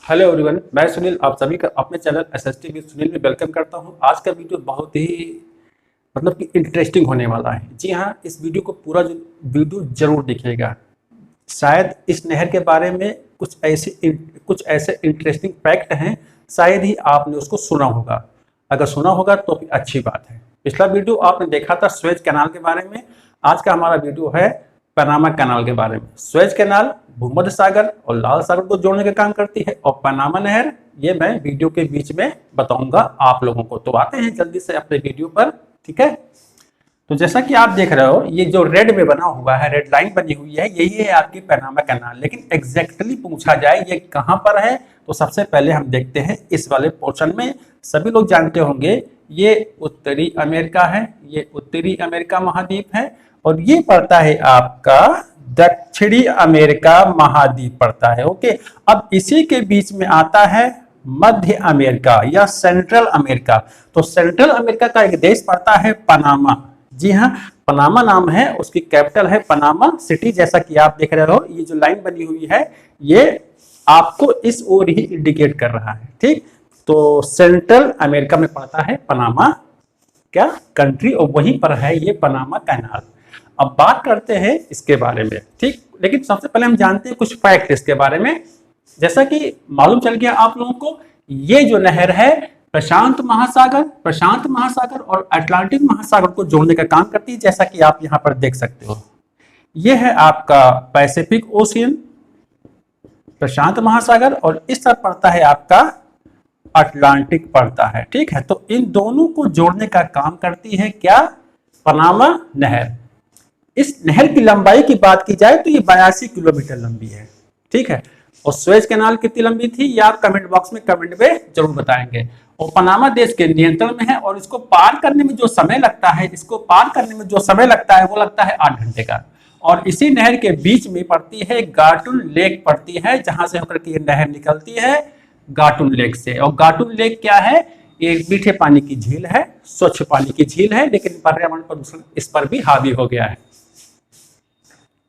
Hello everyone, मैं सुनील आप सभी का अपने चैनल एसएसटी विद सुनील में वेलकम करता हूं। आज का वीडियो बहुत ही कि इंटरेस्टिंग होने वाला है। जी हाँ, इस वीडियो को पूरा जो वीडियो जरूर देखिएगा। शायद इस नहर के बारे में कुछ ऐसे इंटरेस्टिंग फैक्ट हैं, शायद ही आपने उसको सुना होगा। अगर सुना होगा तो भी अच्छी बात है। पिछला वीडियो आपने देखा था स्वेज कैनाल के बारे में। आज का हमारा वीडियो है पनामा कैनाल के बारे में। स्वेज कैनाल भूमध्य सागर और लाल सागर को जोड़ने का काम करती है, और पनामा नहर ये मैं वीडियो के बीच में बताऊंगा आप लोगों को। तो आते हैं जल्दी से अपने वीडियो पर, ठीक है। तो जैसा कि आप देख रहे हो, ये जो रेड में बना हुआ है, रेड लाइन बनी हुई है, यही है आपकी पनामा कैनाल। लेकिन एग्जैक्टली पूछा जाए ये कहां पर है, तो सबसे पहले हम देखते हैं इस वाले पोर्शन में। सभी लोग जानते होंगे ये उत्तरी अमेरिका है, ये उत्तरी अमेरिका महाद्वीप है, और ये पड़ता है आपका दक्षिणी अमेरिका महाद्वीप पड़ता है। ओके, अब इसी के बीच में आता है मध्य अमेरिका या सेंट्रल अमेरिका। तो सेंट्रल अमेरिका का एक देश पड़ता है पनामा। जी हाँ, पनामा नाम है, उसकी कैपिटल है पनामा सिटी। जैसा कि आप देख रहे हो, ये जो लाइन बनी हुई है ये आपको इस ओर ही इंडिकेट कर रहा है, ठीक। तो सेंट्रल अमेरिका में पड़ता है पनामा क्या कंट्री, और वहीं पर है ये पनामा कैनाल। अब बात करते हैं इसके बारे में, ठीक। लेकिन सबसे पहले हम जानते हैं कुछ फैक्ट इसके बारे में। जैसा कि मालूम चल गया आप लोगों को, ये जो नहर है प्रशांत महासागर और अटलांटिक महासागर को जोड़ने का काम करती है। जैसा कि आप यहां पर देख सकते हो, यह है आपका पैसिफिक ओशियन, प्रशांत महासागर, और इस तरफ पड़ता है आपका अटलांटिक पड़ता है, ठीक है। तो इन दोनों को जोड़ने का काम करती है क्या, पनामा नहर। इस नहर की लंबाई की बात की जाए तो ये 82 किलोमीटर लंबी है, ठीक है। और स्वेज कैनाल कितनी लंबी थी ये आप कमेंट बॉक्स में कमेंट में जरूर बताएंगे। और पनामा देश के नियंत्रण में है, और इसको पार करने में जो समय लगता है, वो लगता है 8 घंटे का। और इसी नहर के बीच में पड़ती है गाटुन लेक पड़ती है, जहां से होकर के ये नहर निकलती है गाटुन लेक से। और गाटुन लेक क्या है, ये मीठे पानी की झील है, स्वच्छ पानी की झील है, लेकिन पर्यावरण प्रदूषण इस पर भी हावी हो गया है।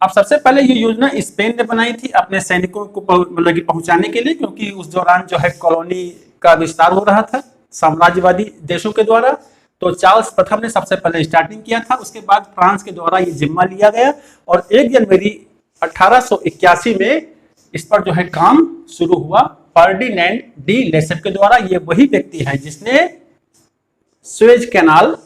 अब सबसे पहले ये योजना स्पेन ने बनाई थी अपने सैनिकों को पहुंचाने के लिए, क्योंकि उस दौरान जो है कॉलोनी का विस्तार हो रहा था साम्राज्यवादी देशों के द्वारा। तो चार्ल्स प्रथम ने सबसे पहले स्टार्टिंग किया था, उसके बाद फ्रांस के द्वारा ये जिम्मा लिया गया, और 1 जनवरी 1881 में इस पर जो है काम शुरू हुआ फर्डिनेंड डी लेसेप के द्वारा। ये वही व्यक्ति है जिसने स्वेज कैनाल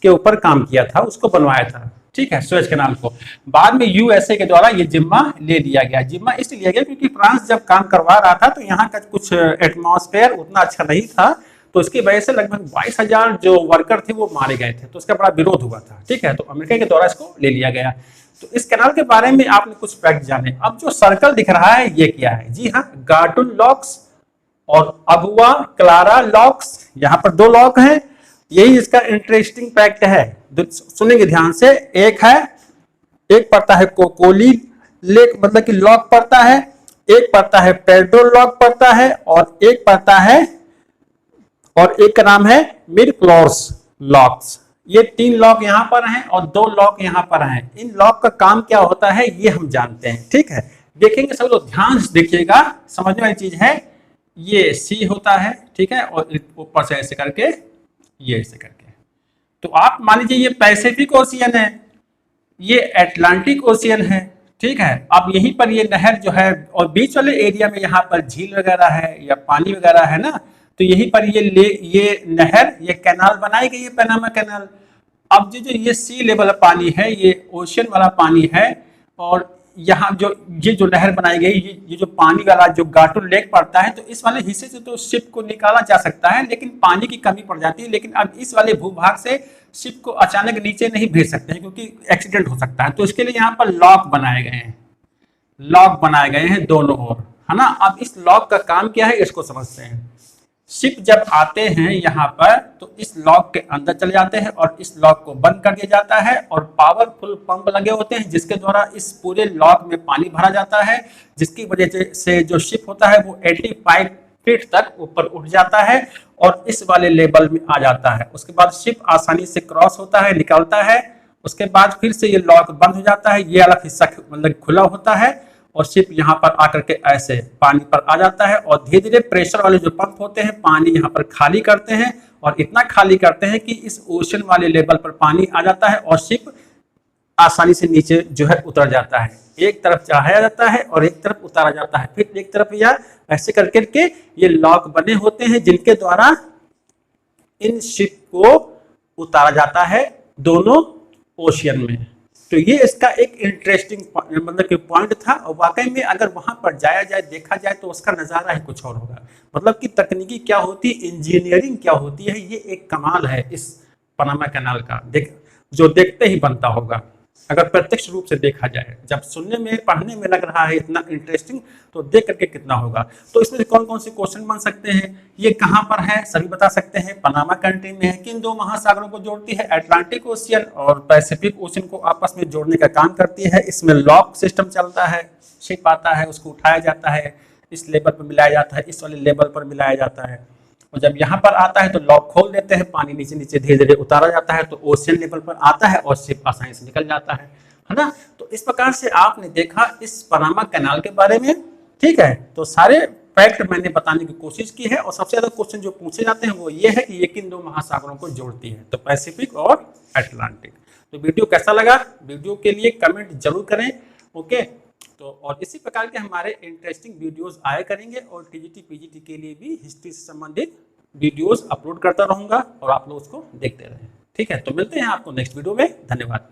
के ऊपर काम किया था, उसको बनवाया था, ठीक है, स्वेज कैनाल को। बाद में यूएसए के द्वारा ये जिम्मा ले लिया गया। जिम्मा इसलिए लिया गया क्योंकि फ्रांस जब काम करवा रहा था तो यहाँ का कुछ एटमॉस्फेयर उतना अच्छा नहीं था, तो इसकी वजह से लगभग 22,000 जो वर्कर थे वो मारे गए थे, तो इसका बड़ा विरोध हुआ था, ठीक है। तो अमेरिका के द्वारा इसको ले लिया गया। तो इस कैनाल के बारे में आपने कुछ फैक्ट जाने। अब जो सर्कल दिख रहा है ये क्या है, जी हाँ, गाटुन लॉक्स और अबुआ क्लारा लॉक्स, यहाँ पर 2 लॉक हैं। यही इसका इंटरेस्टिंग फैक्ट है, सुनेंगे ध्यान से। एक पड़ता है कोकोली लेक मतलब कि लॉक पड़ता है, एक पड़ता है पेड्रो लॉक पड़ता है, और एक का नाम है मिरक्लोर्स लॉक्स। ये 3 लॉक यहां पर हैं और 2 लॉक यहां पर हैं। इन लॉक का काम क्या होता है ये हम जानते हैं, ठीक है। देखेंगे सब लोग ध्यान से देखिएगा, समझने वाली चीज है। ये सी होता है, ठीक है, और ऊपर से ऐसे करके ये ऐसे करके। तो आप मान लीजिए ये पैसिफिक ओशियन है, ये अटलांटिक ओशियन है, ठीक है। अब यहीं पर ये नहर जो है, और बीच वाले एरिया में यहाँ पर झील वगैरह है या पानी वगैरह है ना, तो यहीं पर ये नहर, ये कैनाल बनाई गई है पनामा कैनाल। अब जो ये सी लेवल पानी है, ये ओशियन वाला पानी है, और यहाँ ये जो नहर बनाई गई, ये जो पानी वाला जो गाटुन लेक पड़ता है, तो इस वाले हिस्से से तो शिप को निकाला जा सकता है, लेकिन पानी की कमी पड़ जाती है। लेकिन अब इस वाले भूभाग से शिप को अचानक नीचे नहीं भेज सकते हैं, क्योंकि एक्सीडेंट हो सकता है। तो इसके लिए यहाँ पर लॉक बनाए गए हैं दोनों ओर, है ना। अब इस लॉक का काम क्या है इसको समझते हैं। शिप जब आते हैं यहाँ पर तो इस लॉक के अंदर चले जाते हैं, और इस लॉक को बंद कर दिया जाता है, और पावरफुल पंप लगे होते हैं जिसके द्वारा इस पूरे लॉक में पानी भरा जाता है, जिसकी वजह से जो शिप होता है वो 85 फीट तक ऊपर उठ जाता है और इस वाले लेवल में आ जाता है। उसके बाद शिप आसानी से क्रॉस होता है, निकलता है। उसके बाद फिर से ये लॉक बंद हो जाता है, ये अलग हिस्सा मतलब खुला होता है, और शिप यहाँ पर आकर के ऐसे पानी पर आ जाता है और धीरे धीरे प्रेशर वाले जो पंप होते हैं पानी यहाँ पर खाली करते हैं और इतना खाली करते हैं कि इस ओशन वाले लेवल पर पानी आ जाता है और शिप आसानी से नीचे जो है उतर जाता है। एक तरफ चढ़ाया जाता है और एक तरफ उतारा जाता है, फिर एक तरफ या ऐसे करके ये लॉक बने होते हैं जिनके द्वारा इन शिप को उतारा जाता है दोनों ओशियन में। तो ये इसका एक इंटरेस्टिंग मतलब कि पॉइंट था और वाकई में अगर वहां पर जाया जाए देखा जाए तो उसका नज़ारा ही कुछ और होगा। मतलब कि तकनीकी क्या होती है, इंजीनियरिंग क्या होती है, ये एक कमाल है इस पनामा कैनाल का, जो देखते ही बनता होगा अगर प्रत्यक्ष रूप से देखा जाए। जब सुनने में पढ़ने में लग रहा है इतना इंटरेस्टिंग, तो देख करके कितना होगा। तो इसमें कौन कौन से क्वेश्चन बन सकते हैं, ये कहाँ पर है सभी बता सकते हैं। पनामा कंट्री में है, किन दो महासागरों को जोड़ती है, अटलांटिक ओशियन और पैसिफिक ओशियन को आपस में जोड़ने का काम करती है। इसमें लॉक सिस्टम चलता है, शिप आता है उसको उठाया जाता है, इस लेवल पर मिलाया जाता है, इस वाले लेवल पर मिलाया जाता है और जब यहाँ पर आता है तो लॉक खोल देते हैं, पानी नीचे नीचे धीरे धीरे उतारा जाता है तो ओशियन लेवल पर आता है और शिप आसानी से निकल जाता है ना। तो इस प्रकार से आपने देखा इस पनामा कैनाल के बारे में, ठीक है। तो सारे फैक्ट मैंने बताने की कोशिश की है और सबसे ज्यादा क्वेश्चन जो पूछे जाते हैं वो ये है कि ये किन दो महासागरों को जोड़ती है, तो पैसिफिक और अटलांटिक। तो वीडियो कैसा लगा, वीडियो के लिए कमेंट जरूर करें, ओके। तो और इसी प्रकार के हमारे इंटरेस्टिंग वीडियोस आया करेंगे और टीजीटी पीजीटी के लिए भी हिस्ट्री से संबंधित वीडियोस अपलोड करता रहूंगा और आप लोग उसको देखते रहें, ठीक है। तो मिलते हैं आपको नेक्स्ट वीडियो में, धन्यवाद।